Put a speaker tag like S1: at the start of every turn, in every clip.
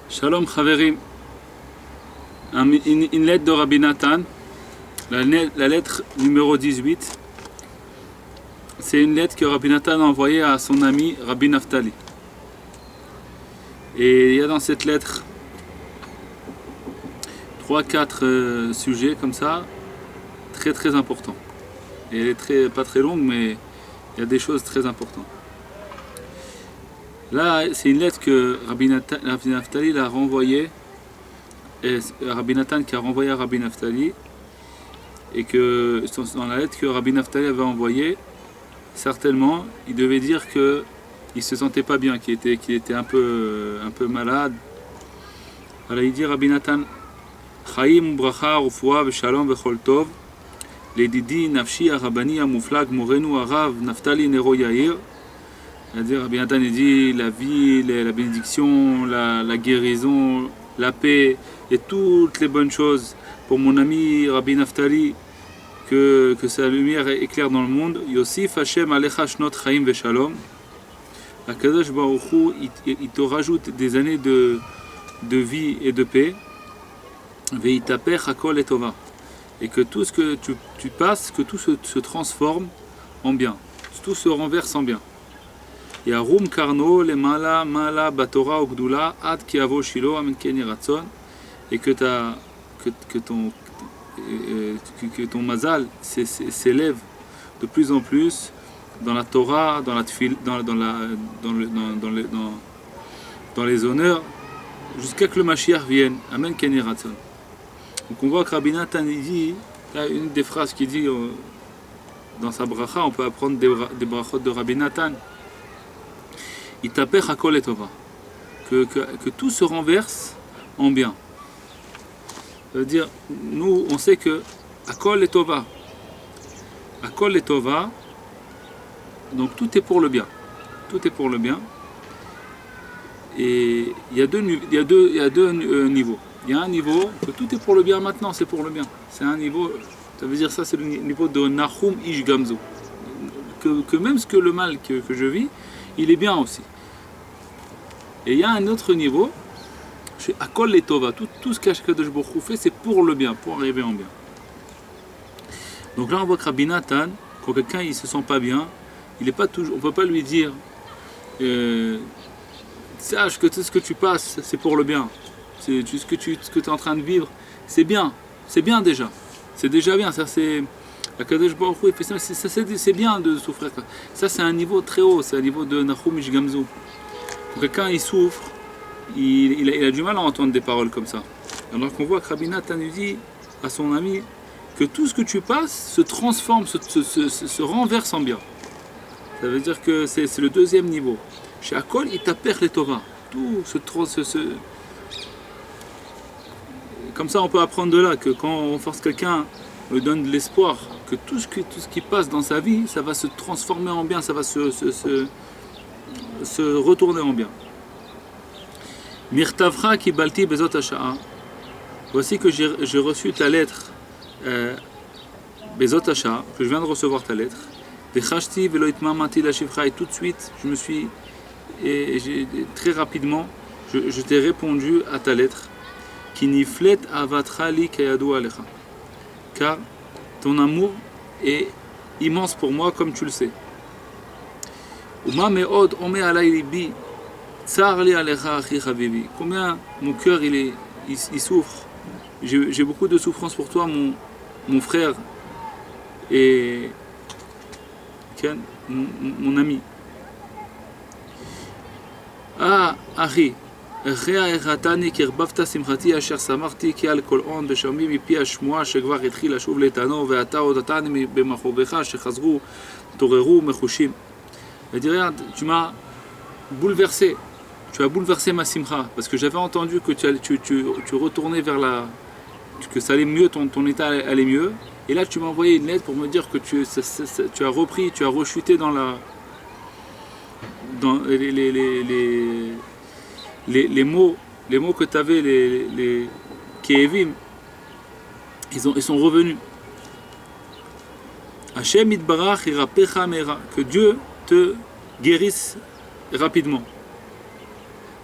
S1: Shalom Chaverim, une lettre de Rabbi Nathan, la lettre numéro 18, c'est une lettre que Rabbi Nathan a envoyée à son ami Rabbi Naftali. Et il y a dans cette lettre 3-4 sujets comme ça, très très importants. Et elle est pas très longue, mais il y a des choses très importantes. Là, c'est une lettre que Rabbi Naftali l'a renvoyée, et Rabbi Nathan qui a renvoyé à Rabbi Naftali, et que dans la lettre que Rabbi Naftali avait envoyée, certainement, il devait dire qu'il ne se sentait pas bien, qu'il était un peu malade. Alors il dit Rabbi Nathan, Chaim bracha refoua v'shalom v'chol tov, לדדי נפשי הרבני המופלג מורנו הרב נפתלי נרו יאיר. C'est-à-dire Rabbi Nathan dit la vie, la bénédiction, la guérison, la paix et toutes les bonnes choses pour mon ami Rabbi Naftali, que sa lumière éclaire dans le monde. Yosif Hashem alecha shnot chaim veshalom. Akadosh Baruch Hu, il te rajoute des années de vie et de paix. Veitaper hakol et tova. Et que tout ce que tu passes, que tout se transforme en bien, tout se renverse en bien. Yarum karno le mala batora ogdula ad kiavo shilo amen keni ratson. Et que ton mazal s'élève de plus en plus dans la Torah, dans la tfil, dans les honneurs, jusqu'à que le Mashiach vienne. Amen keni ratson. Donc on voit que Rabbi Nathan dit, il y a une des phrases qui dit dans sa bracha, on peut apprendre des brachot de Rabbi Nathan. Itaper hakol et tova. Que tout se renverse en bien. Ça veut dire, nous on sait que hakol et tova. Hakol et tova, donc tout est pour le bien. Tout est pour le bien. Et il y a deux niveaux. Il y a un niveau que tout est pour le bien maintenant, c'est pour le bien. C'est un niveau, ça veut dire ça, c'est le niveau de Nahum Ish Gamzu. Que même ce que le mal que je vis, il est bien aussi. Et il y a un autre niveau, chez Akol et Tova, tout ce qu'Akadosh Baruch Hu fait, c'est pour le bien, pour arriver en bien. Donc là, on voit que Rabbi Nathan, quand quelqu'un il se sent pas bien, il est pas toujours, on peut pas lui dire, sache que tout ce que tu passes, c'est pour le bien. Ce que tu es en train de vivre, c'est bien déjà. C'est déjà bien. Ça, c'est Akadosh Baruch Hu, il fait ça, c'est bien de souffrir. Ça, c'est un niveau très haut, c'est un niveau de Nahum Ish Gamzu. Quand quelqu'un il souffre, il a du mal à entendre des paroles comme ça. Alors qu'on voit que Rabbi Nathan lui dit à son ami que tout ce que tu passes se transforme, se renverse en bien. Ça veut dire que c'est le deuxième niveau. Chez Akol, il t'appelle les Tova. Tout comme ça, on peut apprendre de là que quand on force quelqu'un, on lui donne de l'espoir, que tout ce qui passe dans sa vie, ça va se transformer en bien, ça va se retourner en bien. Mirtavcha ki balti bezot hasha'a. Voici que j'ai reçu ta lettre, bezot hasha'a, que je viens de recevoir ta lettre. Vechashti velo itmamati la shivcha, et tout de suite, très rapidement, je t'ai répondu à ta lettre. Car ton amour est immense pour moi comme tu le sais. Combien mon cœur il souffre. J'ai beaucoup de souffrance pour toi mon frère et mon ami. Ah Ari, Rea eratani kirbavta simchati asher samarti ki al kol on b'shamim mipi hashmoa shekvar התחיל לשוב לאיתנו ואתה הודעתני במכאוביך שחזרו תעוררו מחושים. Il dit regarde, tu m'as bouleversé, tu as bouleversé ma simcha parce que j'avais entendu que tu retournais vers que ça allait mieux, ton état allait mieux, et là tu m'as envoyé une lettre pour me dire que tu as repris, tu as rechuté dans les mots que tu avais, les Kévim, ils sont revenus. Hashem itbarach irapecha meira, que Dieu te guérisse rapidement.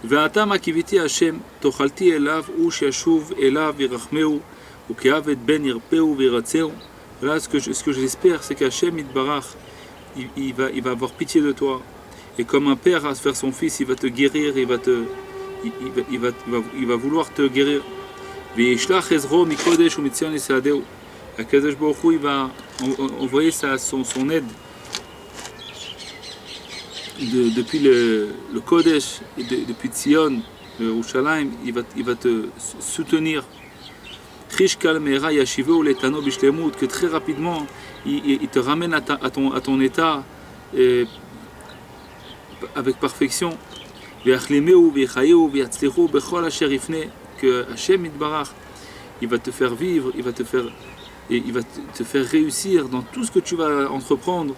S1: ואתה מה קיוויתי השם, תאכלתי אליו, הוא שישוב אליו ירחמהו, וכעבד בן ירפאו וירצהו. Là, ce que j'espère, c'est qu'Hachem Yitbarach, il va avoir pitié de toi. Et comme un père va faire son fils, il va te guérir, il va vouloir te guérir. Ve'yishlach ezro mikodesh u'mitzion yisaadeu. Akadosh Baruch Hu, il va envoyer son aide depuis le Kodesh, depuis Tzion, le Yerushalayim, il va te soutenir. Que très rapidement il te ramène à ton état avec perfection. Que Hashem Yitbarach, il va te faire vivre, il va te faire réussir dans tout ce que tu vas entreprendre.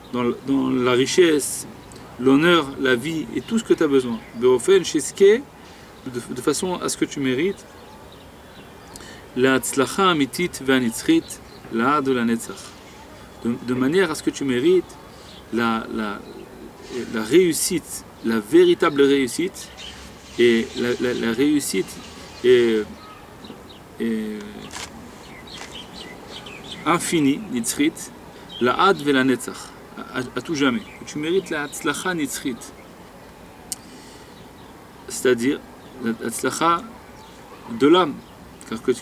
S1: Dans la richesse, l'honneur, la vie et tout ce que tu as besoin. De façon à ce que tu mérites la tzlacha amitit ve'anitzchit la de la netzach, de manière à ce que tu mérites la réussite, la véritable réussite, et la réussite est infinie, nitzchit, la ad ve la netzach, à tout jamais. Tu mérites la tzlacha nitzchit, c'est-à-dire la tzlacha de l'âme. Car que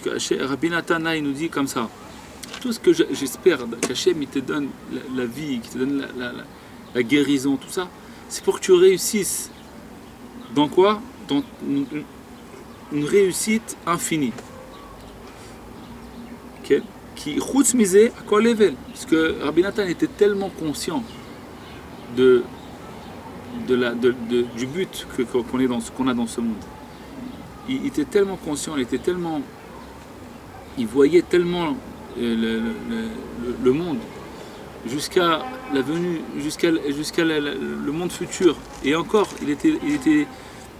S1: Rabbi Nathan il nous dit comme ça, tout ce que j'espère qu'Hachem il te donne la vie, qu'il te donne la guérison, tout ça, c'est pour que tu réussisses. Dans quoi? Dans une réussite infinie. Okay? Qui chutz misé à kol level. Parce que Rabbi Nathan était tellement conscient du but qu'on a dans ce monde. Il était tellement conscient, il voyait tellement le monde jusqu'à la venue, jusqu'à le monde futur. Et encore, il était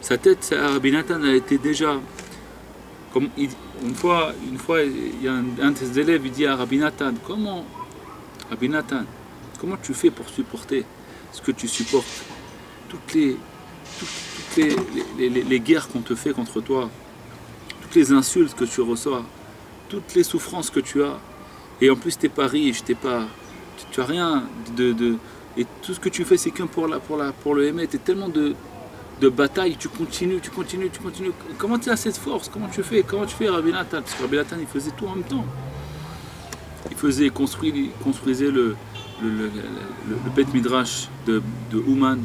S1: sa tête, Rabbi Nathan a été déjà comme une fois, il y a un de ses élèves, il dit à Rabbi Nathan, comment tu fais pour supporter ce que tu supportes, toutes les guerres qu'on te fait contre toi, toutes les insultes que tu reçois, toutes les souffrances que tu as, et en plus tu n'es pas riche, tu as rien et tout ce que tu fais c'est que pour le aimer, tu es tellement de bataille, tu continues. Comment tu as cette force? Comment tu fais Rabbi Nathan? Parce que Rabbi Nathan il faisait tout en même temps. Il construisait le Beth Midrash de Ouman.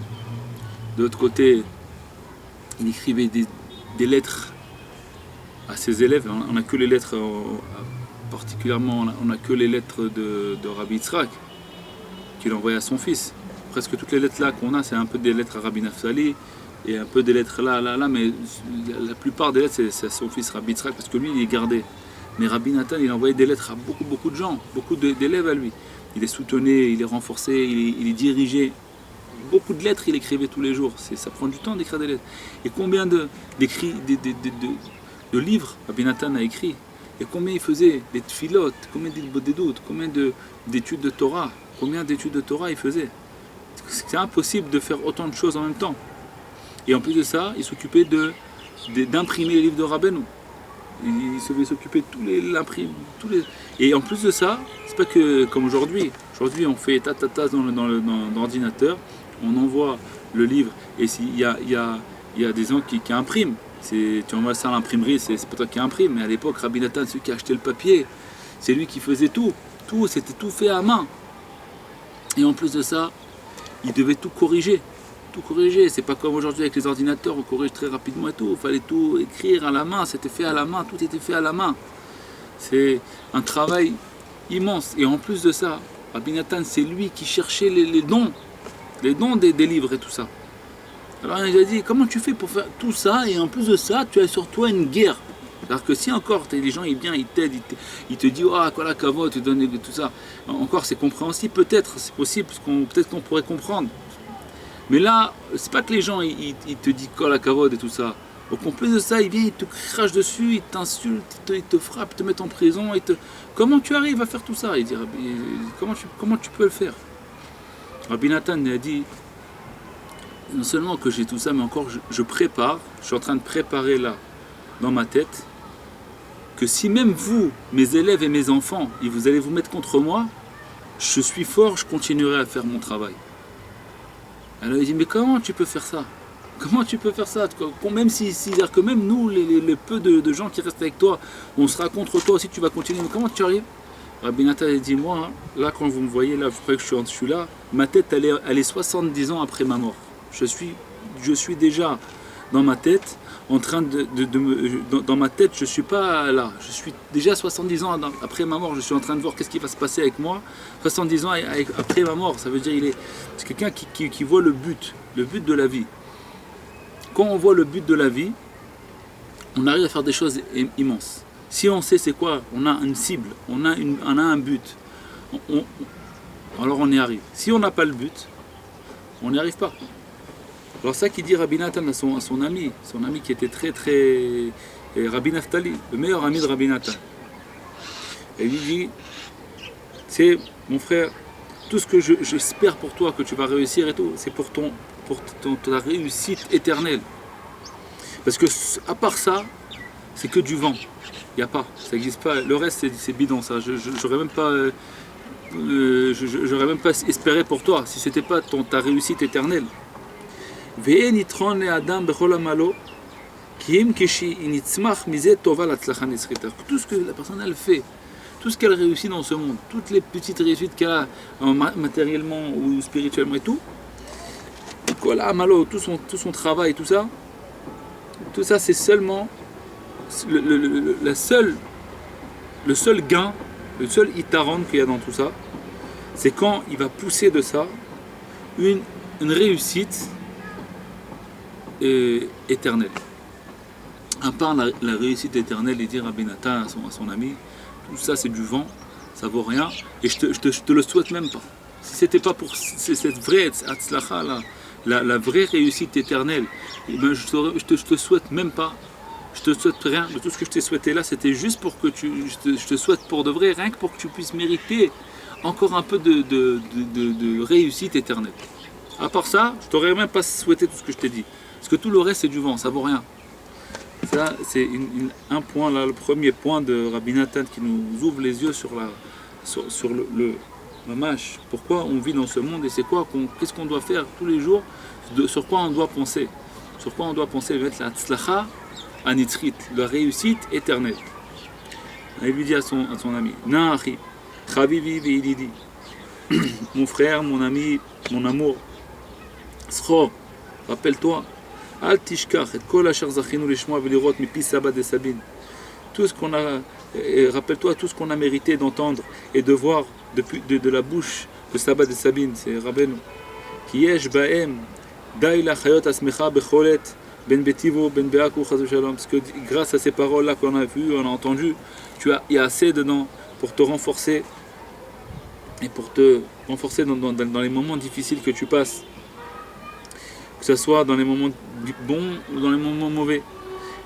S1: De l'autre côté, il écrivait des lettres à ses élèves. On n'a que les lettres, particulièrement, on n'a que les lettres de Rabbi Yitzhak, qu'il envoyait à son fils. Presque toutes les lettres là qu'on a, c'est un peu des lettres à Rabbi Naftali, et un peu des lettres là, mais la plupart des lettres, c'est à son fils Rabbi Yitzhak, parce que lui, il les gardait. Mais Rabbi Nathan, il envoyait des lettres à beaucoup de gens, beaucoup d'élèves à lui. Il les soutenait, il les renforçait, il les dirigeait. Beaucoup de lettres il écrivait tous les jours, ça prend du temps d'écrire des lettres. Et combien de livres Rabbi Nathan a écrit, et combien il faisait des tfilotes, combien d'idbodedout, combien d'études de Torah, il faisait. C'est impossible de faire autant de choses en même temps. Et en plus de ça, il s'occupait d'imprimer les livres de Rabbeinu. Il s'occupait de l'imprimer. Et en plus de ça, c'est pas que comme aujourd'hui on fait dans l'ordinateur, on envoie le livre, et s'il y a des gens qui impriment, tu envoies ça à l'imprimerie, c'est pas toi qui imprime, mais à l'époque Rabbi Nathan, celui qui a acheté le papier, c'est lui qui faisait tout, c'était tout fait à main. Et en plus de ça, il devait tout corriger. C'est pas comme aujourd'hui avec les ordinateurs, on corrige très rapidement et tout. Il fallait tout écrire à la main, c'était fait à la main, tout était fait à la main. C'est un travail immense. Et en plus de ça, Rabbi Nathan, c'est lui qui cherchait les dons des livres et tout ça. Alors il a dit, comment tu fais pour faire tout ça, et en plus de ça, tu as sur toi une guerre. C'est-à-dire que si encore les gens ils viennent, ils t'aident, ils te disent quoi la cavote, tu donnes tout ça, encore c'est compréhensible, peut-être, c'est possible, peut-être qu'on pourrait comprendre. Mais là, c'est pas que les gens ils te disent quoi la cavote et tout ça. Donc en plus de ça, ils viennent, ils te crachent dessus, ils t'insultent, ils te frappent, ils te mettent en prison, comment tu arrives à faire tout ça? Il dit, comment tu peux le faire? Rabbi Nathan a dit, non seulement que j'ai tout ça, mais encore je prépare, je suis en train de préparer là, dans ma tête, que si même vous, mes élèves et mes enfants, vous allez vous mettre contre moi, je suis fort, je continuerai à faire mon travail. Alors il dit, mais comment tu peux faire ça? Comment tu peux faire ça? Même c'est-à-dire que même nous, les peu de gens qui restent avec toi, on sera contre toi aussi, tu vas continuer. Mais comment tu arrives? Rabbi Nathan a dit, moi, là quand vous me voyez, là, vous croyez que je suis là, ma tête, elle est 70 ans après ma mort. Je suis déjà dans ma tête, en train dans ma tête, je ne suis pas là. Je suis déjà 70 ans après ma mort, je suis en train de voir qu'est-ce qui va se passer avec moi. 70 ans après ma mort, ça veut dire c'est quelqu'un qui voit le but de la vie. Quand on voit le but de la vie, on arrive à faire des choses immenses. Si on sait c'est quoi, on a une cible, on a un but, alors on y arrive. Si on n'a pas le but, on n'y arrive pas. Alors ça qui dit Rabbi Nathan à son ami qui était très très... Rabbi Naftali, le meilleur ami de Rabbi Nathan. Et lui dit, c'est mon frère, tout ce que j'espère pour toi que tu vas réussir et tout, c'est pour ta réussite éternelle. Parce que à part ça, c'est que du vent. Il n'y a pas, ça n'existe pas. Le reste c'est bidon ça. J'aurais même pas, j'aurais même pas espéré pour toi si c'était pas ta réussite éternelle. Tout ce que la personne elle fait, tout ce qu'elle réussit dans ce monde, toutes les petites réussites qu'elle a matériellement ou spirituellement et tout, tout son travail, tout ça c'est seulement le seul gain, le seul itaron qu'il y a dans tout ça, c'est quand il va pousser de ça une réussite éternelle. À part la réussite éternelle, il dit Rabbi Nathan à son ami, tout ça c'est du vent, ça vaut rien, et je te le souhaite même pas. Si c'était pas pour cette vraie atzlacha là, la vraie réussite éternelle, ben je te souhaite même pas. Je te souhaite rien, de tout ce que je t'ai souhaité là, c'était juste pour que je te souhaite pour de vrai, rien que pour que tu puisses mériter encore un peu de réussite éternelle. À part ça, je t'aurais même pas souhaité tout ce que je t'ai dit. Parce que tout le reste c'est du vent, ça vaut rien. Ça c'est un point là, le premier point de Rabbi Nathan qui nous ouvre les yeux sur le mamash. Pourquoi on vit dans ce monde et c'est quoi, qu'est-ce qu'on doit faire tous les jours, sur quoi on doit penser. Sur quoi on doit penser, la tzlacha anitrit, la réussite éternelle. Il lui dit à son ami, Na'achi, Chavivi ve'ididi, mon frère, mon ami, mon amour, S'chor, rappelle-toi, Al tishkach et kol asher zachinu lishmoa ve'lirot mipi Saba de Sabine. Tout ce qu'on a, rappelle-toi tout ce qu'on a mérité d'entendre et de voir de la bouche de Saba de Sabine, c'est Rabbeinu. Ki yesh ba'em, dai la chayot asmecha becholet, ben betivo, ben beaku, chazou shalom. Parce que grâce à ces paroles-là qu'on a vues, on a entendues, il y a assez dedans pour te renforcer et pour te renforcer dans les moments difficiles que tu passes. Que ce soit dans les moments bons ou dans les moments mauvais.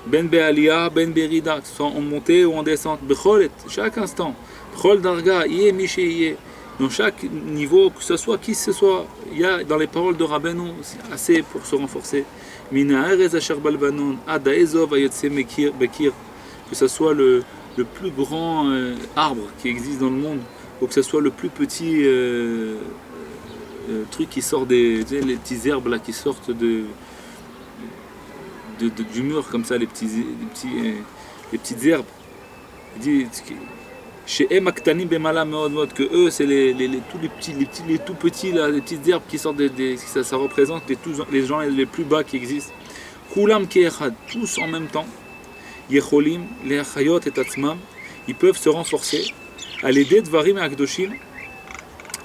S1: Ben be'aliyah, ben be'rida, que ce soit en montée ou en descente. Becholet, chaque instant. Bechol darga, yé miché yé. Dans chaque niveau, que ce soit qui que ce soit, il y a dans les paroles de Rabbeinu assez pour se renforcer. Mina erez asher balbanon, ada ezov ayotse bekir. Que ce soit le plus grand arbre qui existe dans le monde, ou que ce soit le plus petit truc qui sort les petites herbes là qui sortent du mur comme ça, les petites herbes. Il dit chez Emaktanim Bemala Meod, que eux c'est les tout petits là, les petites herbes qui sortent ça représente les gens les plus bas qui existent. Kulam Keechad, tous en même temps. Yecholim, les Chayot et Tatzmam, ils peuvent se renforcer à l'aider de Varim et Akdoshim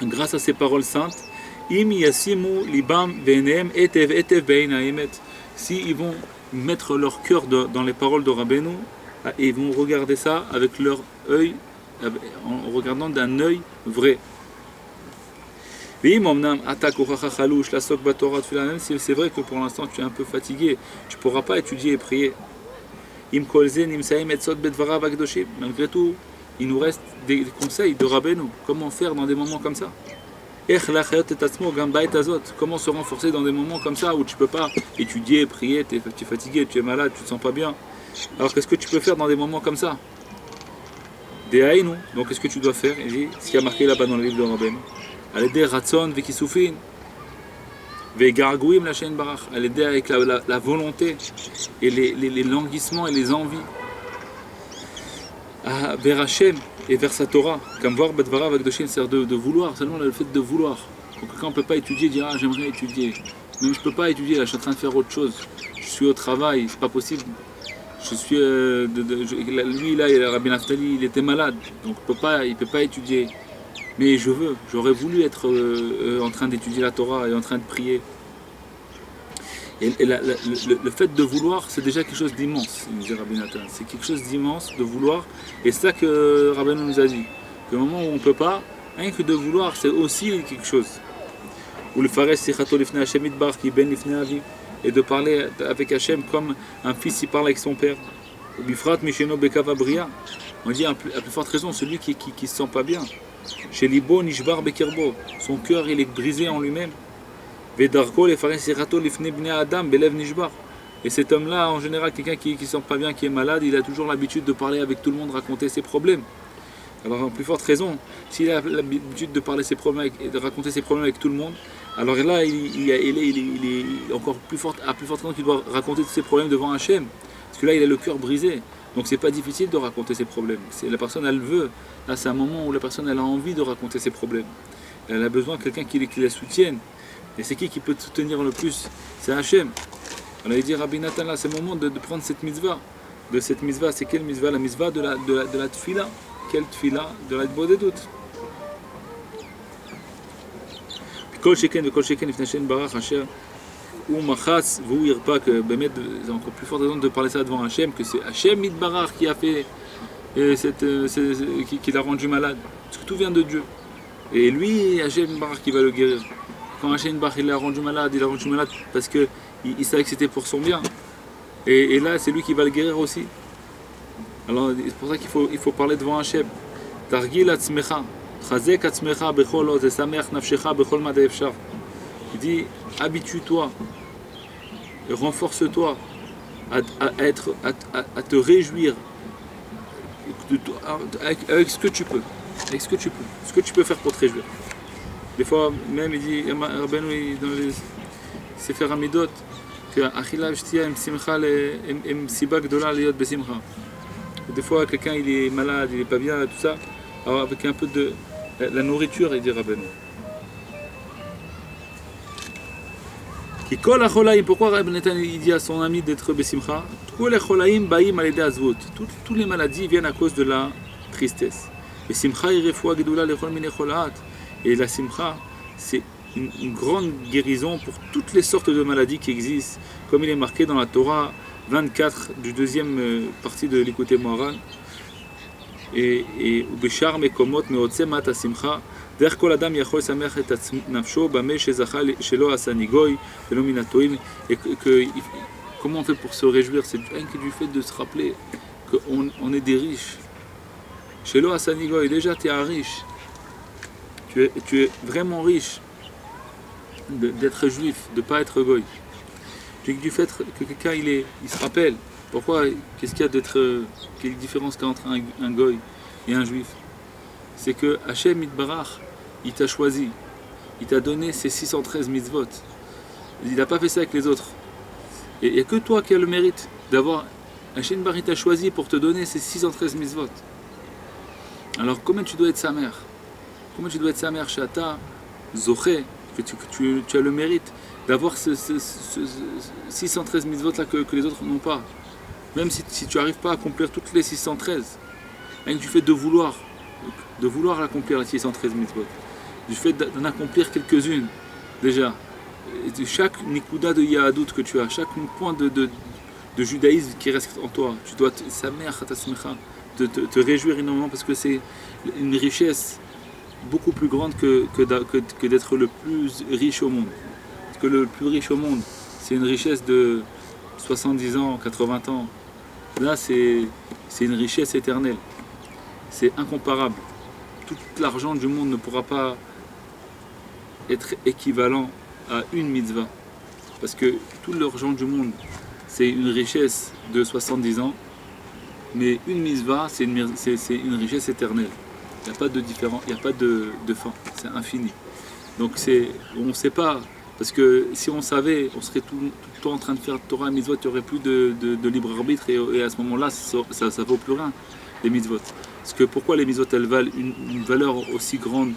S1: grâce à ces paroles saintes. Im Yasimu Libam Venem Etev Etev Beinaemet. Si ils vont mettre leur cœur dans les paroles de Rabbeinu et ils vont regarder ça avec leur œil, en regardant d'un œil vrai. Même si c'est vrai que pour l'instant tu es un peu fatigué, tu ne pourras pas étudier et prier. Malgré tout, il nous reste des conseils de Rabbeinu. Comment faire dans des moments comme ça? Comment se renforcer dans des moments comme ça où tu ne peux pas étudier, prier, tu es fatigué, tu es malade, tu ne te sens pas bien. Alors qu'est-ce que tu peux faire dans des moments comme ça? Donc qu'est-ce que tu dois faire? Il dit ce qui a marqué là-bas dans le livre de Rabbeinu. Al-Eder Ratson Vekisufin Vegargouim la Shein Barach. Al-Eder avec la volonté et les languissements et les envies. Vers Hachem et vers sa Torah. Comme voir Bedvara avec Doshin, c'est de vouloir, seulement le fait de vouloir. Donc quand on ne peut pas étudier, dire ah j'aimerais étudier. Même je ne peux pas étudier, là je suis en train de faire autre chose. Je suis au travail, c'est pas possible. Je suis lui là, Rabbi Naftali, il était malade, donc il ne peut pas étudier. Mais j'aurais voulu être en train d'étudier la Torah et en train de prier. Et le fait de vouloir, c'est déjà quelque chose d'immense, dit Rabbi Nathan. C'est quelque chose d'immense de vouloir, et c'est ça que Rabbi nous a dit. Que au moment où on ne peut pas, rien que de vouloir, c'est aussi quelque chose. Ou le fares sichato lifnei Hashem idbar ki ben lifnei aviv. Et de parler avec Hachem comme un fils il parle avec son père. Ou bifrat misheno bekav abria. On dit à plus forte raison, celui qui se sent pas bien. Chez Libo nishbar bekerbo. Son cœur il est brisé en lui-même. Vedarko le fares sichato lifnei bnei adam belev nishbar. Et cet homme-là, en général, quelqu'un qui ne se sent pas bien, qui est malade, il a toujours l'habitude de parler avec tout le monde, raconter ses problèmes. Alors, en plus forte raison, s'il a l'habitude de parler ses problèmes et de raconter ses problèmes avec tout le monde, alors là, il est encore plus forte raison qu'il doit raconter tous ses problèmes devant Hachem. Parce que là, il a le cœur brisé. Donc, c'est pas difficile de raconter ses problèmes. La personne, elle veut. Là, c'est un moment où la personne, elle a envie de raconter ses problèmes. Elle a besoin de quelqu'un qui la soutienne. Et c'est qui peut te soutenir le plus? C'est Hachem. Alors, il dit, Rabbi Nathan, là, c'est le moment de prendre cette mitzvah. De cette mitzvah, c'est quelle mitzvah? La mitzvah de la tfila. Quelle tfila? De la bodedut. Kol sheken ifnei Hashem barach asher ou machatz v'hu yirpa, que Bémet, c'est encore plus fort raison de parler ça devant Hachem, que c'est Hachem Idbarach qui a fait qui l'a rendu malade. Parce que tout vient de Dieu. Et lui, Hachem Idbarach qui va le guérir. Quand Hachem Idbarach il l'a rendu malade parce que il savait que c'était pour son bien. Et là, c'est lui qui va le guérir aussi. Alors c'est pour ça qu'il faut parler devant Hachem. Targil atzmecha. Il dit habitue-toi, renforce-toi à te réjouir avec ce que tu peux. Ce que tu peux faire pour te réjouir. Des fois, même il dit, Rabbeinu dans les Sefer Hamidot, que Achila Shtia im Simcha im Siba Gdola Liot Besimcha. Des fois, quelqu'un il est malade, il est pas bien, tout ça. Alors avec un peu de la nourriture, il dit Rabbeinu. Pourquoi Rabbi Nathan il dit à son ami d'être Besimcha? Toutes les maladies viennent à cause de la tristesse. Et la simcha, c'est une grande guérison pour toutes les sortes de maladies qui existent, comme il est marqué dans la Torah 24 du deuxième partie de l'Écouté Moharan. Et Bishar Mekomot Meotse Mata Simcha. דרך כל אדם יכול לשמח את נפשו במה שזכה שלא עשה ניגוי ולא מן הטועים. Comment on fait pour se réjouir? C'est rien que du fait de se rappeler qu'on est des riches. Shelo asa nigoy, déjà tu es un riche. Tu es vraiment riche d'être juif, de ne pas être goy. Du fait que quelqu'un il se rappelle. Pourquoi? Qu'est-ce qu'il y a quelle différence qu'il y a entre un goy et un juif? C'est que Hachem Itbarach, il t'a choisi, il t'a donné ses 613 mitzvot. Il n'a pas fait ça avec les autres. Et il n'y a que toi qui as le mérite d'avoir. Hachem Itbarach t'a choisi pour te donner ses 613 mitzvot. Alors comment tu dois être sa mère? Comment tu dois être sa mère, Shata, Zoché, que tu as le mérite d'avoir ce 613 mitzvot là que les autres n'ont pas. Même si tu n'arrives pas à accomplir toutes les 613, rien que du fait de vouloir l'accomplir les 613 mitzvot, du fait d'en accomplir quelques-unes déjà, de chaque nikuda de yahadout que tu as, chaque point de judaïsme qui reste en toi, tu dois te réjouir énormément parce que c'est une richesse beaucoup plus grande que d'être le plus riche au monde. Parce que le plus riche au monde, c'est une richesse de 70 ans, 80 ans. Là, c'est une richesse éternelle. C'est incomparable. Tout l'argent du monde ne pourra pas être équivalent à une mitzvah. Parce que tout l'argent du monde, c'est une richesse de 70 ans, mais une mitzvah, c'est une richesse éternelle. Il n'y a pas de différent, il n'y a pas de fin, c'est infini. Donc on ne sait pas, parce que si on savait, on serait tout le temps en train de faire Torah et mitzvot, il n'y aurait plus de libre arbitre et à ce moment-là, ça ne vaut plus rien, les mitzvot. Parce que pourquoi les mitzvot, elles valent une valeur aussi grande?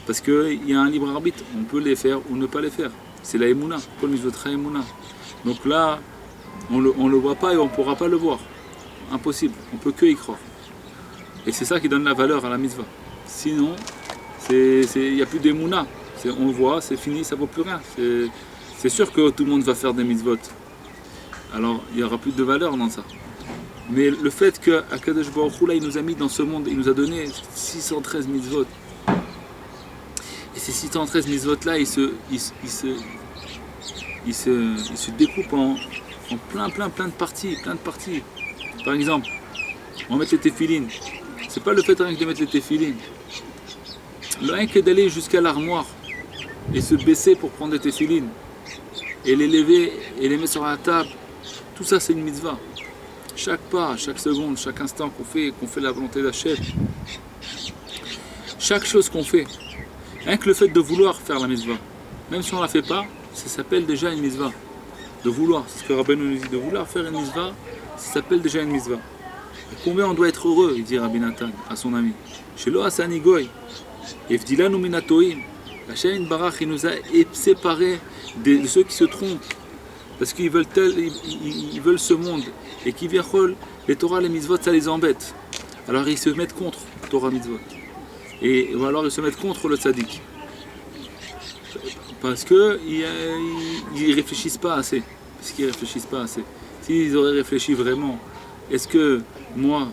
S1: Parce qu'il y a un libre arbitre, on peut les faire ou ne pas les faire. C'est la Emouna, pour le mitzvot, la Emouna. Donc là, on le voit pas et on ne pourra pas le voir. Impossible, on ne peut que y croire. Et c'est ça qui donne la valeur à la mitzvah. Sinon, il n'y a plus d'Emouna. On le voit, c'est fini, ça ne vaut plus rien. C'est sûr que tout le monde va faire des mitzvot. Alors, il n'y aura plus de valeur dans ça. Mais le fait qu'Akadosh Baruch Hu, là, il nous a mis dans ce monde, il nous a donné 613 mitzvot. Et ces 613 mitzvot-là, ils se découpent en plein de parties, Par exemple, on va mettre les téphilines. C'est pas le fait rien que de mettre les téphilines. Le rien que d'aller jusqu'à l'armoire et se baisser pour prendre des téphilines et les lever et les mettre sur la table, tout ça c'est une mitzvah. Chaque pas, chaque seconde, chaque instant qu'on fait la volonté d'Hachem, chaque chose qu'on fait, rien que le fait de vouloir faire la mitzvah, même si on ne la fait pas, ça s'appelle déjà une mitzvah. De vouloir, c'est ce que Rabbeinu nous dit, de vouloir faire une mitzvah, ça s'appelle déjà une mitzvah. Et combien on doit être heureux, il dit Rabbi Nathan à son ami. Shelo asani goy, efdilanu minatoim. Hachem Barach, il nous a séparés de ceux qui se trompent, parce qu'ils veulent ils veulent ce monde, et qui viachol, les Torah, les mitzvot, ça les embête. Alors ils se mettent contre Torah mitzvot. Ou alors ils se mettent contre le tzaddik. Parce qu'ils ne réfléchissent pas assez. S'ils auraient réfléchi vraiment, est-ce que moi,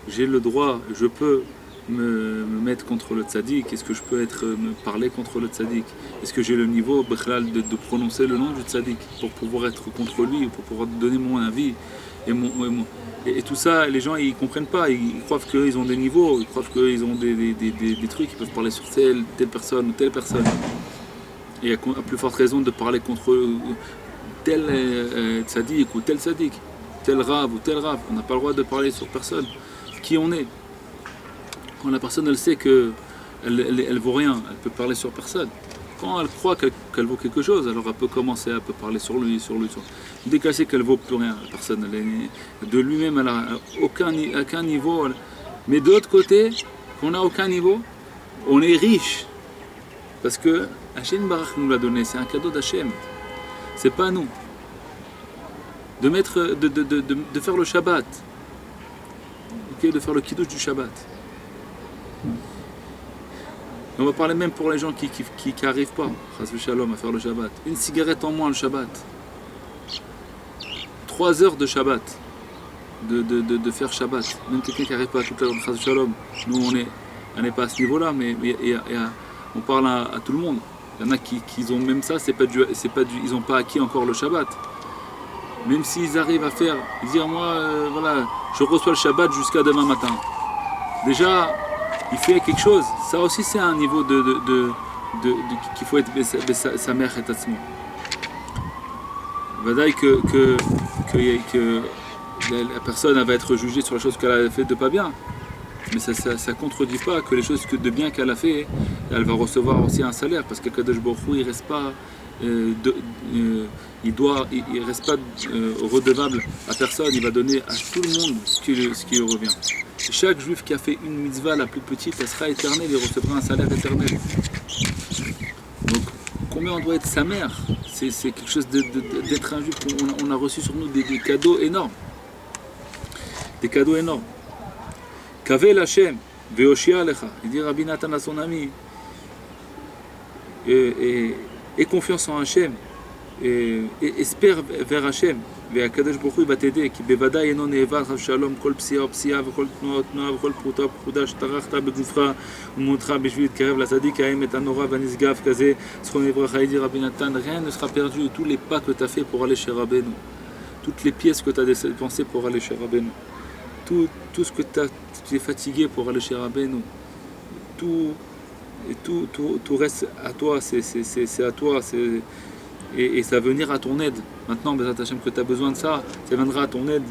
S1: j'ai le droit, je peux me mettre contre le tzaddik? Est-ce que je peux me parler contre le tzaddik? Est-ce que j'ai le niveau de prononcer le nom du tzaddik pour pouvoir être contre lui, pour pouvoir donner mon avis et tout ça, les gens ils comprennent pas, ils croient qu'ils ont des niveaux, ils croient qu'ils ont des trucs, ils peuvent parler sur telle personne ou telle personne. Et à plus forte raison de parler contre tel tzaddik ou tel tzaddik, tel rav ou tel rav. On n'a pas le droit de parler sur personne. Qui on est? Quand la personne elle sait qu'elle elle vaut rien, elle peut parler sur personne. Quand elle croit qu'elle vaut quelque chose, alors elle peut commencer à parler sur lui. Dès qu'elle sait qu'elle vaut plus rien, la personne, de lui-même, elle n'a aucun niveau. Mais de l'autre côté, quand on n'a aucun niveau, on est riche. Parce que Hachem Barach nous l'a donné, c'est un cadeau d'Hachem. C'est pas à nous. De faire le Shabbat. Okay, de faire le kiddush du Shabbat. On va parler même pour les gens qui n'arrivent pas, Chas v'Shalom, à faire le Shabbat. Une cigarette en moins le Shabbat. 3 heures de Shabbat. De faire Shabbat. Même quelqu'un qui n'arrive pas à toute l'heure de Chas v'Shalom. Nous on n'est pas à ce niveau-là, mais on parle à tout le monde. Il y en a qui ont même ça, ils n'ont pas acquis encore le Shabbat. Même s'ils arrivent à faire, dire moi, voilà, je reçois le Shabbat jusqu'à demain matin. Déjà, il fait quelque chose. Ça aussi, c'est un niveau qu'il faut être sa mère et tatsmo. Vadaï que la personne va être jugée sur les choses qu'elle a fait de pas bien. Mais ça ne contredit pas que les choses de bien qu'elle a fait, elle va recevoir aussi un salaire. Parce que Kadosh Baruch Hu, il ne reste pas, il reste pas redevable à personne. Il va donner à tout le monde ce qui lui revient. Chaque juif qui a fait une mitzvah la plus petite, elle sera éternelle, il recevra un salaire éternel. Donc, combien on doit être sa mère? C'est quelque chose d'être un juif. On a reçu sur nous des cadeaux énormes. Des cadeaux énormes. Kavel Hashem, Veoshia Alecha. Il dit Rabbi Nathan à son ami. Et confiance en Hashem. Et espère vers Hashem. והקדוש ברוך הוא בתדע כי בוודאי אינו נאבד חס ושלום כל פסיעה ופסיעה וכל תנועה וכל פרוטה ופרודה שטרחת בגופך ומאודך בשביל להתקרב לצדיק האמת הנורא והנשגב כזה זכרון לברכה. Il dit Rabbi Nathan, rien ne sera perdu. Tous les pas que tu as fait pour aller chez Rabbeinu, toutes les pièces que tu as dépensées pour aller chez Rabbeinu, tout ce que tu es fatigué pour aller chez Rabbeinu, tout et tout reste à toi, c'est à toi, et ça va venir à ton aide. Maintenant, Bezrat Hashem, que tu as besoin de ça, ça viendra à ton aide.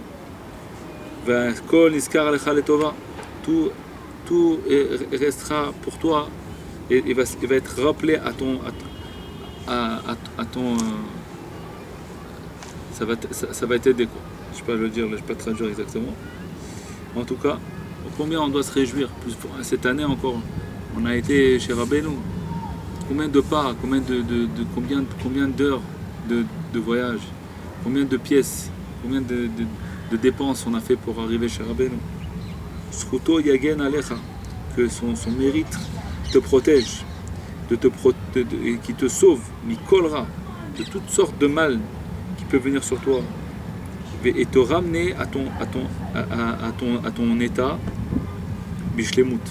S1: Tout restera pour toi et va être rappelé à ton. Ça va t'aider, quoi. Je ne sais pas le dire, je ne sais pas traduire exactement. En tout cas, combien on doit se réjouir. Cette année encore, on a été chez Rabbeinu. Combien de pas, combien d'heures de voyage, combien de pièces, combien de dépenses on a fait pour arriver chez Rabbeinu. Sruto yagen alecha, que son mérite te protège, et qui te sauve, mikolra, de toutes sortes de mal qui peuvent venir sur toi, et te ramener à ton état, bishlemut.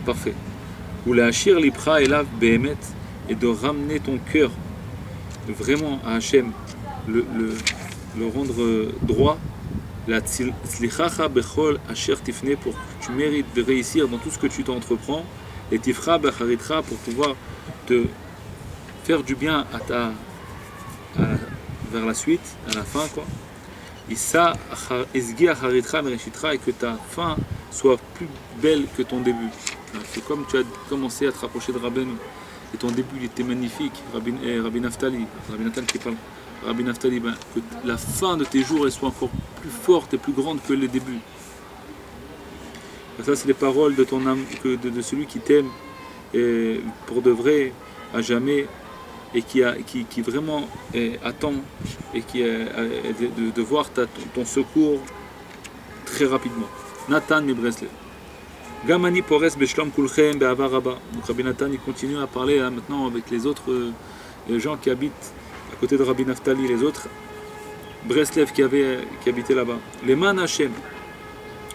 S1: Parfait. Ou la hachir lipra elav behemet, et de ramener ton cœur vraiment à Hachem, le rendre droit, la tzlichacha bechol asher tifne, pour que tu mérites de réussir dans tout ce que tu t'entreprends, et tifra bacharitra, pour pouvoir te faire du bien vers la suite, à la fin, quoi. Issa esgi acharitra mereshitra, et que ta fin soit plus belle que ton début. C'est comme tu as commencé à te rapprocher de Rabbeinu, et ton début il était magnifique. Rabbi Naftali qui parle, Rabbi Naftali, que la fin de tes jours elle soit encore plus forte et plus grande que le début. Ça c'est les paroles de ton âme, de celui qui t'aime pour de vrai, à jamais, et qui vraiment attend et qui de voir ton secours très rapidement. Nathan Mibreslev. Gamani pores beshlom kulchem be'avar rabba. Donc Rabbi Nathan il continue à parler maintenant avec les autres gens qui habitent à côté de Rabbi Naftali, les autres Breslev qui habitaient là-bas. Les man Hashem,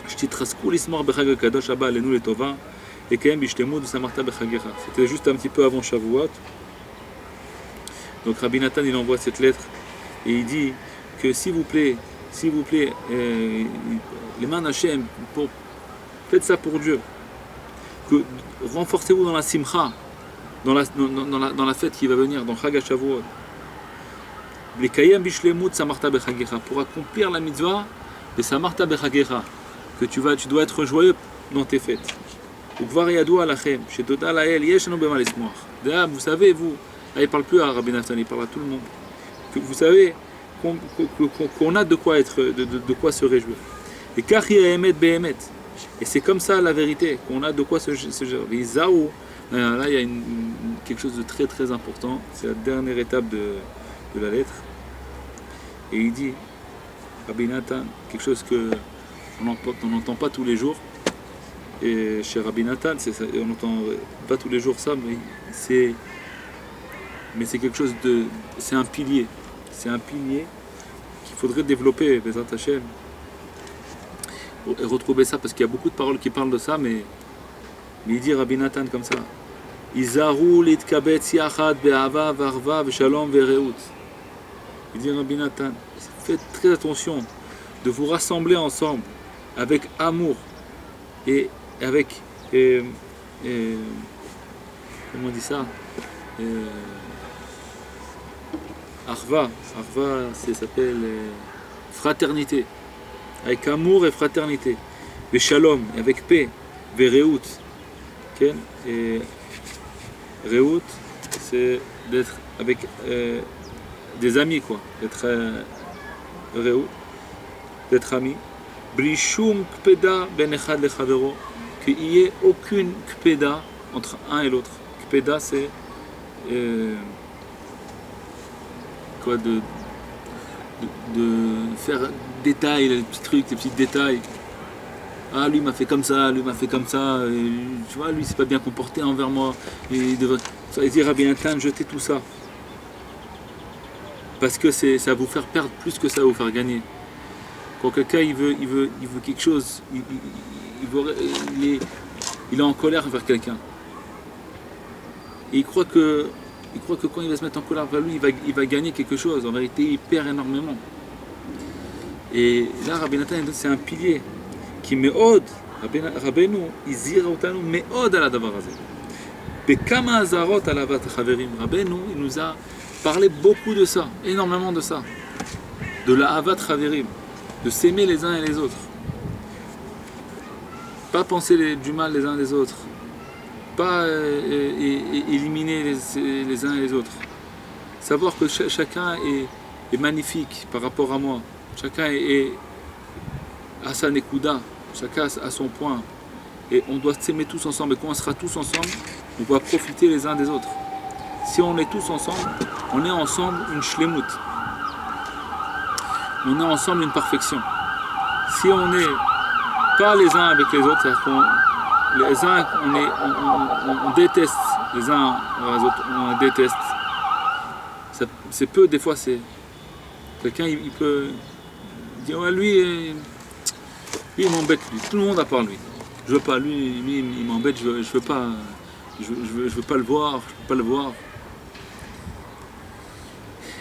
S1: shtitrasku lismor bechag kadosh haba alenu letova, et kaem bishlemut samarta bechagecha. C'était juste un petit peu avant Shavuot. Donc Rabbi Nathan il envoie cette lettre et il dit que s'il vous plaît, les man Hashem, faites ça pour Dieu. Renforcez-vous dans la simcha, dans la fête qui va venir, dans Chag HaShavuot. Pour accomplir la mitzvah de Samarta Bechagecha, que tu dois être joyeux dans tes fêtes. Vous savez, il ne parle plus à Rabbi Nathan, il parle à tout le monde. Que vous savez qu'on a de quoi se réjouir. Et et c'est comme ça la vérité, qu'on a de quoi se réjouir. Là, il y a quelque chose de très très important, c'est la dernière étape de la lettre. Et il dit, Rabbi Nathan, quelque chose qu'on n'entend pas tous les jours. Et chez Rabbi Nathan, on n'entend pas tous les jours ça, mais c'est quelque chose c'est un pilier. C'est un pilier qu'il faudrait développer, Bezrat Hashem, et retrouver ça, parce qu'il y a beaucoup de paroles qui parlent de ça, mais il dit Rabbi Nathan comme ça. Izaru litkabetz yachad be'ava varva v'shalom ve'reut. Il dit Rabbi Nathan, faites très attention de vous rassembler ensemble avec amour et avec comment on dit ça, Arva, ça s'appelle fraternité, avec amour et fraternité, et shalom, avec paix, et reut, okay? Et reut, c'est d'être avec des amis, quoi, d'être reut, d'être amis. Brishum kpeda ben echad lechavero, qu'il n'y ait aucune kpeda entre un et l'autre. Kpeda, c'est quoi, de faire détails, les petits trucs, les petits détails. Ah, lui m'a fait comme ça, lui m'a fait comme ça, et, tu vois, lui s'est pas bien comporté envers moi. Et ça veut dire Rabbi Nathan, jetez tout ça. Parce que ça va vous faire perdre plus que ça va vous faire gagner. Quand quelqu'un il veut quelque chose, il est en colère envers quelqu'un. Et il croit que quand il va se mettre en colère vers lui, il va gagner quelque chose. En vérité, il perd énormément. Et là, Rabbi Nathan, c'est un pilier qui met od, רבנו הזהיר אותנו מאוד על הדבר הזה. בכמה הזהרות על אהבת החברים. רבנו, il nous a parlé beaucoup de ça, énormément de ça. De la avat chaverim, de s'aimer les uns et les autres. Pas penser du mal les uns des autres. Pas éliminer les uns et les autres. Savoir que chacun est magnifique par rapport à moi. Chacun a sa nekuda, chacun a son point. Et on doit s'aimer tous ensemble. Et quand on sera tous ensemble, on va profiter les uns des autres. Si on est tous ensemble, on est ensemble une shlemut. On est ensemble une perfection. Si on n'est pas les uns avec les autres, c'est-à-dire les uns, on déteste les uns les autres, on déteste. C'est peu, des fois, c'est quelqu'un, il peut dire ouais, lui il m'embête, lui. Tout le monde a part lui. Je veux pas, lui il m'embête, je veux pas, je veux pas le voir, je peux pas le voir.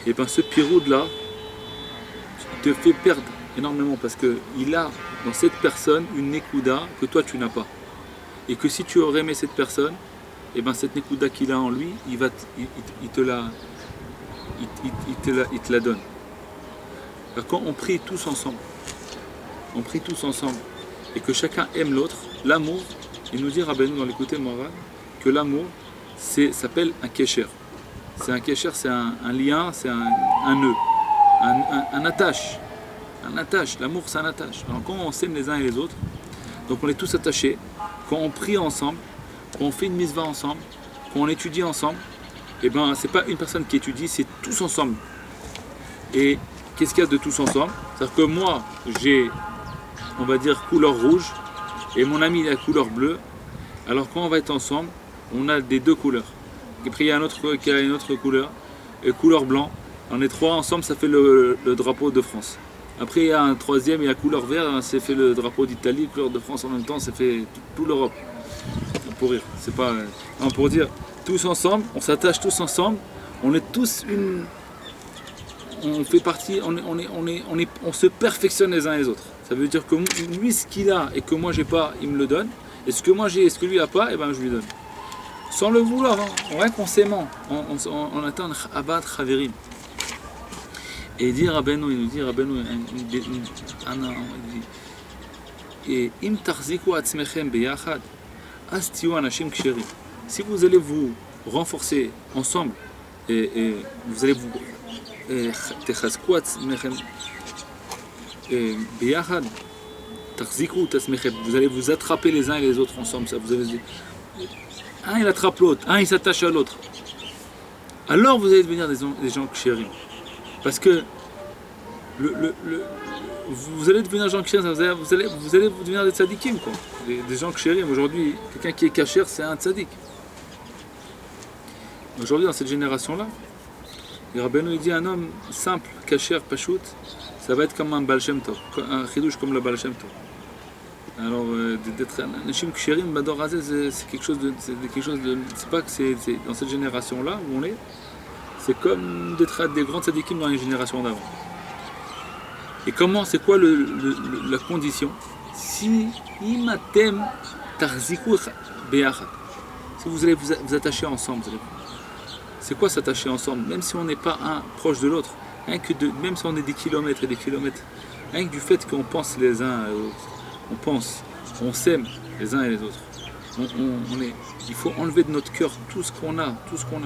S1: Et bien ce piroud là te fait perdre énormément parce qu'il a dans cette personne une nekuda que toi tu n'as pas. Et que si tu aurais aimé cette personne, et ben cette nekuda qu'il a en lui, il te la donne. Alors quand on prie tous ensemble, et que chacun aime l'autre, l'amour, il nous dit Rabbeinu dans l'écouté moral que l'amour s'appelle un kesher. C'est un kesher, c'est un lien, c'est un nœud, un attache. Un attache, l'amour c'est un attache. Alors quand on s'aime les uns et les autres, donc on est tous attachés, quand on prie ensemble, quand on fait une mitzvah ensemble, quand on étudie ensemble, et ben c'est pas une personne qui étudie, c'est tous ensemble. Et qu'est-ce qu'il y a de tous ensemble? C'est-à-dire que moi j'ai, on va dire, couleur rouge, et mon ami il a couleur bleue. Alors quand on va être ensemble, on a des deux couleurs. Et puis il y a un autre qui a une autre couleur, et couleur blanc. On est trois ensemble, ça fait le drapeau de France. Après il y a un troisième, il y a couleur vert, c'est fait le drapeau d'Italie, couleur de France en même temps, c'est fait toute l'Europe. Pour rire, c'est pas. Non, pour dire, tous ensemble, on s'attache tous ensemble, on est tous une. On fait partie, on se perfectionne les uns et les autres. Ça veut dire que lui, ce qu'il a et que moi j'ai pas, il me le donne. Et ce que moi j'ai et ce que lui a pas, et ben je lui donne. Sans le vouloir, hein. Rien qu'en s'aimant, on atteint Abat Chaverim. Et il dit Rabbeinu, et Im tarziku atzmechem beyachad, as tiyu anashim ksherim. Si vous allez vous renforcer ensemble, et vous allez vous techazku atzmechem beyachad, tarziku atzmechem, vous allez vous attraper les uns et les autres ensemble. Ça, vous allez, un il attrape l'autre, un il s'attache à l'autre. Alors vous allez devenir des gens ksherim. Parce que vous allez devenir des gens ksherim, vous allez devenir des tzadikim, quoi. Des gens ksherim. Aujourd'hui, quelqu'un qui est kasher, c'est un tzadik. Aujourd'hui, dans cette génération-là, Rabbeinu dit un homme simple, kasher, pachout, ça va être comme un Baal Shem Tov, un chidouche comme le Baal Shem Tov. Alors, d'être un Nashim ksherim, Bador Hazeh, c'est quelque chose de. C'est pas que c'est dans cette génération-là où on est. C'est comme d'être des grands tzadikim dans les générations d'avant. Et comment, c'est quoi la condition? Si imatem tarziku beyachad, si vous allez vous attacher ensemble, c'est quoi s'attacher ensemble? Même si on n'est pas un proche de l'autre, même si on est des kilomètres et des kilomètres, rien que du fait qu'on pense les uns aux autres, on s'aime les uns et les autres. Il faut enlever de notre cœur tout ce qu'on a.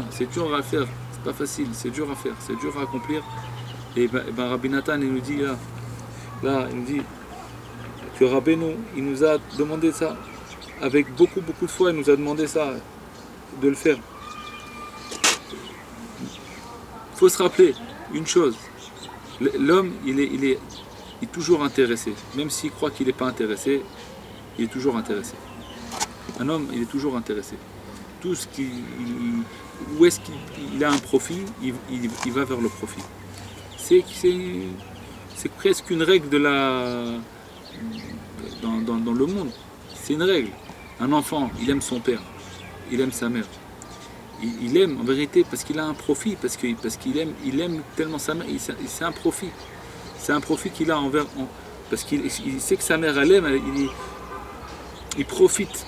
S1: C'est dur à faire. Pas facile, c'est dur à faire, c'est dur à accomplir. Et ben Rabbi Nathan, il nous dit là, il nous dit que Rabbeinu, il nous a demandé ça, avec beaucoup de fois, il nous a demandé ça, de le faire. Il faut se rappeler une chose, l'homme, il est toujours intéressé, même s'il croit qu'il n'est pas intéressé, il est toujours intéressé. Un homme, il est toujours intéressé. Tout ce où est-ce qu'il a un profit, il va vers le profit. C'est presque une règle dans le monde. C'est une règle. Un enfant, il aime son père, il aime sa mère. Il aime en vérité parce qu'il a un profit, parce qu'il aime tellement sa mère. C'est un profit. C'est un profit qu'il a parce qu'il sait que sa mère elle aime. il profite.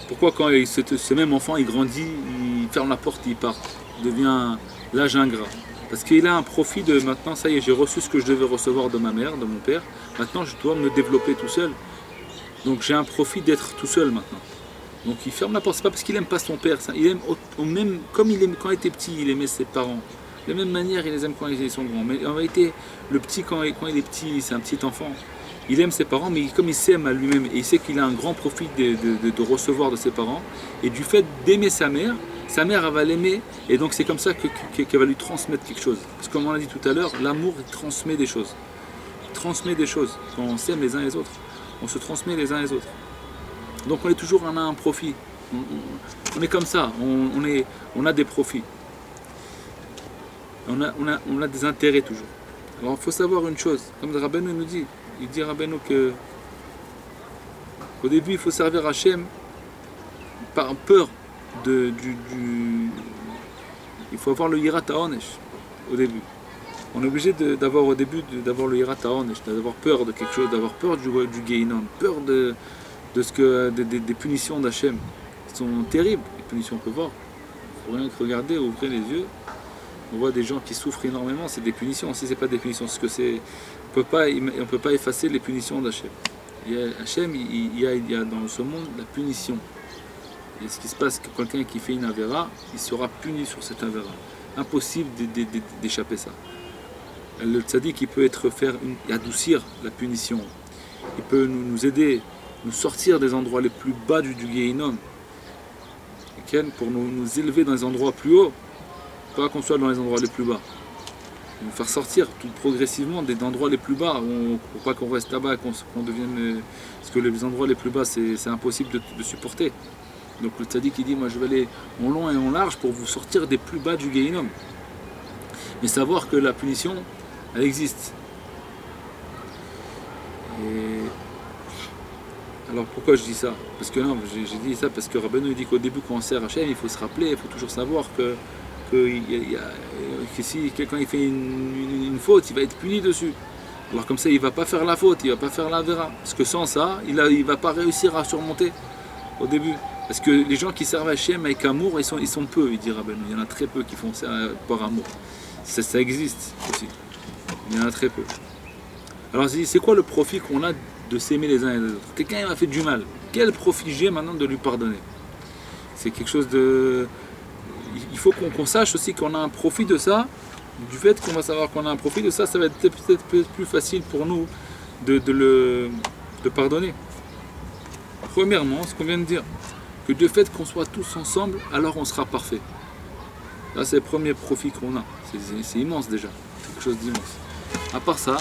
S1: Pourquoi quand ce même enfant il grandit, il ferme la porte, il part, il devient l'âge ingrat? Parce qu'il a un profit de maintenant, ça y est, j'ai reçu ce que je devais recevoir de ma mère, de mon père, maintenant je dois me développer tout seul. Donc j'ai un profit d'être tout seul maintenant. Donc il ferme la porte, c'est pas parce qu'il aime pas son père, ça. Il aime même comme il aime quand il était petit, il aimait ses parents. De la même manière, il les aime quand ils sont grands. Mais en réalité, le petit quand il est petit, c'est un petit enfant. Il aime ses parents, mais comme il s'aime à lui-même, et il sait qu'il a un grand profit de recevoir de ses parents, et du fait d'aimer sa mère elle va l'aimer, et donc c'est comme ça qu'elle va lui transmettre quelque chose. Parce que comme on l'a dit tout à l'heure, l'amour il transmet des choses. Il transmet des choses. Quand on s'aime les uns les autres, on se transmet les uns les autres. Donc on est toujours on a un profit. On est comme ça, on a des profits. On a des intérêts toujours. Alors il faut savoir une chose, comme le Rabbeinu nous dit, il dit Rabbeinu qu'au début il faut servir Hachem par peur il faut avoir le Yirat HaOnesh au début. On est obligé d'avoir au début d'avoir le Yirat HaOnesh, d'avoir peur de quelque chose, d'avoir peur du Gehinnom, peur des punitions d'Hachem. Qui sont terribles, les punitions qu'on peut voir. Il faut rien que regarder, ouvrir les yeux. On voit des gens qui souffrent énormément, c'est des punitions. Si ce n'est pas des punitions, c'est que c'est. On ne peut pas effacer les punitions d'Hachem. Hachem, il y a dans ce monde la punition. Et ce qui se passe, que quelqu'un qui fait une avéra, il sera puni sur cette avéra. Impossible d'échapper ça. Le tzaddik, il peut adoucir la punition. Il peut nous aider, nous sortir des endroits les plus bas du Gehinnom, pour nous élever dans les endroits plus hauts, pas qu'on soit dans les endroits les plus bas. Nous faire sortir tout progressivement des endroits les plus bas, pour pas qu'on reste là-bas, qu'on devienne. Parce que les endroits les plus bas, c'est impossible de supporter. Donc le tzaddik il dit, moi je vais aller en long et en large pour vous sortir des plus bas du Gehinnom. Mais savoir que la punition, elle existe. Et alors pourquoi je dis ça? Parce que non, j'ai dit ça parce que Rabbeinu dit qu'au début quand on sert Hachem, il faut se rappeler, il faut toujours savoir que si quelqu'un il fait une faute, il va être puni dessus. Alors comme ça, il ne va pas faire la faute, il ne va pas faire la vera. Parce que sans ça, il ne va pas réussir à surmonter au début. Parce que les gens qui servent Hachem avec amour, ils sont peu, il dit Rabbeinu. Il y en a très peu qui font ça par amour. Ça existe aussi. Il y en a très peu. Alors c'est quoi le profit qu'on a de s'aimer les uns et les autres? Quelqu'un m'a fait du mal. Quel profit j'ai maintenant de lui pardonner? C'est quelque chose de... Il faut qu'on sache aussi qu'on a un profit de ça. Du fait qu'on va savoir qu'on a un profit de ça, ça va être peut-être plus facile pour nous de pardonner. Premièrement, ce qu'on vient de dire, que du fait qu'on soit tous ensemble, alors on sera parfait. Là, c'est le premier profit qu'on a. C'est immense déjà, c'est quelque chose d'immense. À part ça,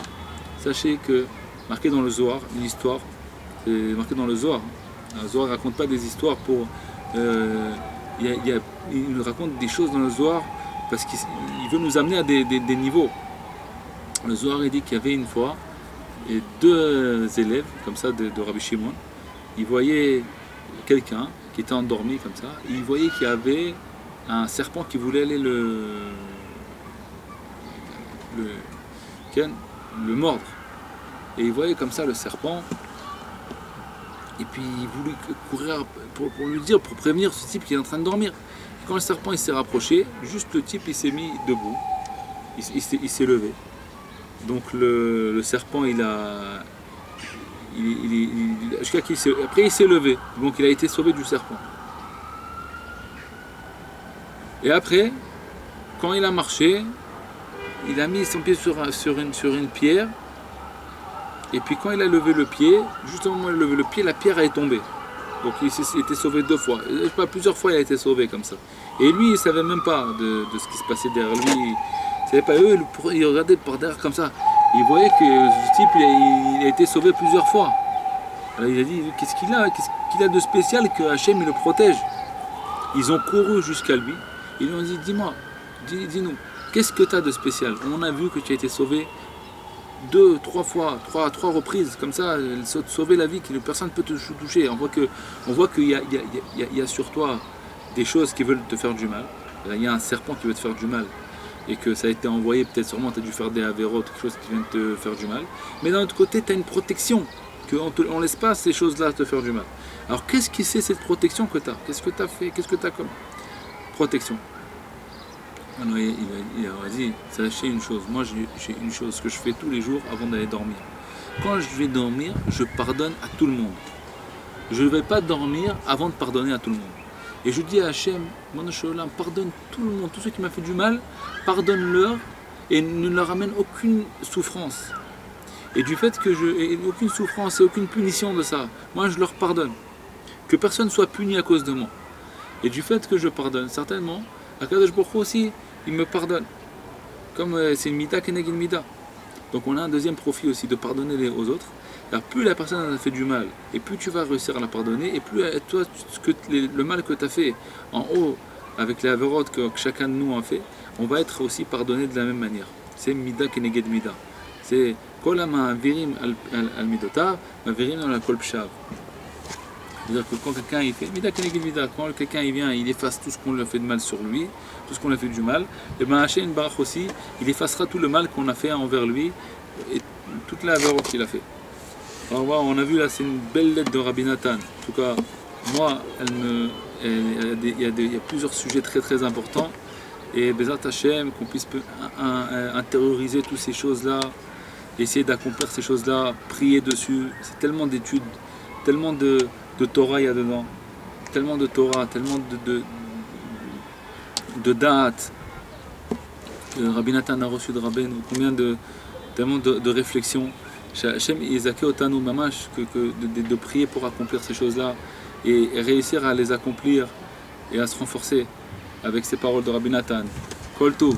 S1: sachez que, marqué dans le Zohar, une histoire, c'est marqué dans le Zohar. Le Zohar ne raconte pas des histoires pour... il nous raconte des choses dans le Zohar parce qu'il veut nous amener à des niveaux. Le Zohar il dit qu'il y avait une fois et deux élèves comme ça de Rabbi Shimon. Ils voyaient quelqu'un qui était endormi comme ça. Et ils voyaient qu'il y avait un serpent qui voulait aller le mordre. Et ils voyaient comme ça le serpent. Et puis il voulait courir pour lui dire, pour prévenir ce type qui est en train de dormir. Quand le serpent il s'est rapproché, juste le type il s'est mis debout, il s'est levé. Donc le serpent après il s'est levé, donc il a été sauvé du serpent. Et après, quand il a marché, il a mis son pied sur une pierre. Et puis quand il a levé le pied, juste au moment où il a levé le pied, la pierre est tombée. Donc il était sauvé deux fois. Plusieurs fois il a été sauvé comme ça. Et lui il ne savait même pas de ce qui se passait derrière lui. Il savait pas, il regardait par derrière comme ça. Il voyait que ce type il a été sauvé plusieurs fois. Alors il a dit, qu'est-ce qu'il a de spécial que Hachem il le protège? Ils ont couru jusqu'à lui. Ils lui ont dit, dis-moi, dis-nous, qu'est-ce que tu as de spécial? On a vu que tu as été sauvé 2, 3 fois, 3 reprises, comme ça, sauver la vie, que personne ne peut te toucher. On voit qu'il y a sur toi des choses qui veulent te faire du mal. Il y a un serpent qui veut te faire du mal. Et que ça a été envoyé, peut-être sûrement tu as dû faire des avérotes, quelque chose qui vient te faire du mal. Mais d'un autre côté, tu as une protection. qu'on laisse pas ces choses-là te faire du mal. Alors qu'est-ce que c'est cette protection que tu as? Qu'est-ce que tu as fait? Qu'est-ce que tu as comme protection? Alors il a dit, sachez une chose, moi j'ai une chose que je fais tous les jours avant d'aller dormir. Quand je vais dormir, je pardonne à tout le monde. Je ne vais pas dormir avant de pardonner à tout le monde. Et je dis à Hachem, mon Sholem, pardonne tout le monde, tous ceux qui m'ont fait du mal, pardonne-leur et ne leur amène aucune souffrance. Et du fait que je n'ai aucune souffrance et aucune punition de ça, moi je leur pardonne. Que personne ne soit puni à cause de moi. Et du fait que je pardonne, certainement, Akadosh Baruch Hu aussi, il me pardonne. Comme c'est une mida keneged mida. Donc on a un deuxième profit aussi de pardonner aux autres. Alors plus la personne a fait du mal, et plus tu vas réussir à la pardonner, et plus toi, le mal que tu as fait en haut, avec les avérotes que chacun de nous a fait, on va être aussi pardonné de la même manière. C'est mida keneged mida. C'est kol ha'ma'avirim al midotav, ma'avirim al kol pshav. C'est-à-dire que quand quelqu'un il fait mida keneged mida, quand quelqu'un il vient, il efface tout ce qu'on lui a fait de mal sur lui, tout ce qu'on lui a fait du mal, et bien Hachem Barach aussi, il effacera tout le mal qu'on a fait envers lui et toute la avérote qu'il a fait. Alors voilà, on a vu là, c'est une belle lettre de Rabbi Nathan. En tout cas, moi, il y a plusieurs sujets très très importants. Et Bezat Hashem, qu'on puisse intérioriser toutes ces choses-là, essayer d'accomplir ces choses-là, prier dessus. C'est tellement d'études, tellement de Torah il y a dedans, tellement de Torah, tellement de dates que Rabbi Nathan a reçu de Rabbeinu, tellement de réflexions. Hachem Izake Otanu Mamash, de prier pour accomplir ces choses-là et réussir à les accomplir et à se renforcer avec ces paroles de Rabbi Nathan. Kol Tov.